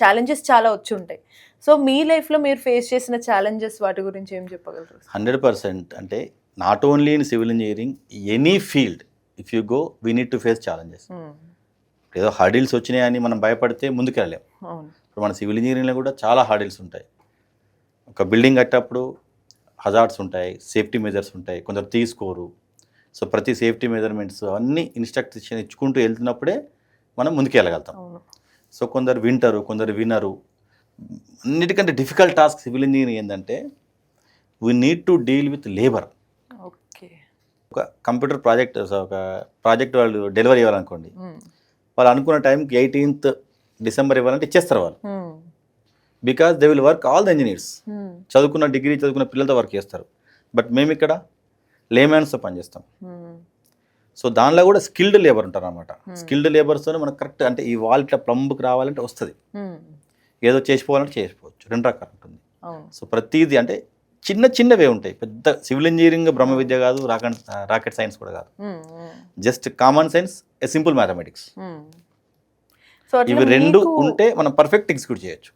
Challenges చాలా వచ్చి ఉంటాయి. సో మీ లైఫ్‌లో మీరు ఫేస్ చేసిన ఛాలెంజెస్ వాటి గురించి ఏం చెప్పగలరు? 100% అంటే not only in civil engineering, any field if you go we need to face challenges. ఏదో హర్డిల్స్ వచ్చినాయని మనం భయపడితే ముందుకెళ్ళలేం. అవును. ఇప్పుడు మన సివిల్ ఇంజనీరింగ్లో కూడా చాలా హర్డిల్స్ ఉంటాయి. ఒక బిల్డింగ్ కట్టేటప్పుడు హజార్డ్స్ ఉంటాయి, సేఫ్టీ మెజర్స్ ఉంటాయి, కొందరు తీసుకోరు. సో ప్రతి సేఫ్టీ మెజర్మెంట్స్ అన్నీ ఇన్స్ట్రక్షన్ ఇచ్చుకుంటూ వెళ్తున్నప్పుడే మనం ముందుకెళ్ళగలుగుతాం. అవును. సో కొందరు వింటారు, కొందరు వినరు. అన్నిటికంటే డిఫికల్ట్ టాస్క్ సివిల్ ఇంజనీరింగ్ ఏంటంటే we need to deal with labour. Okay. ఒక కంప్యూటర్ ప్రాజెక్ట్ వాళ్ళు డెలివరీ ఇవ్వాలనుకోండి, వాళ్ళు అనుకున్న టైంకి 18th డిసెంబర్ ఇవ్వాలంటే ఇచ్చేస్తారు వాళ్ళు. Because they will work all the engineers. Degree చదువుకున్న పిల్లలతో వర్క్ చేస్తారు. బట్ మేము ఇక్కడ లేమ్యాన్స్తో పనిచేస్తాం. సో దానిలో కూడా స్కిల్డ్ లేబర్ ఉంటారు అనమాట. స్కిల్డ్ లేబర్స్తోనే మనకు కరెక్ట్ అంటే ఈ వాల్ ఇట్లా ప్లంబ్కి రావాలంటే వస్తుంది, ఏదో చేసిపోవాలంటే చేసిపోవచ్చు. 2 రకాలు ఉంటుంది. సో ప్రతిదీ అంటే చిన్న చిన్నవే ఉంటాయి. పెద్ద సివిల్ ఇంజనీరింగ్ బ్రహ్మ విద్య కాదు, రాకెట్ సైన్స్ కూడా కాదు. జస్ట్ కామన్ సెన్స్, ఏ సింపుల్ మ్యాథమెటిక్స్. ఇవి 2 ఉంటే మనం పర్ఫెక్ట్ ఎగ్జిక్యూట్ చేయొచ్చు.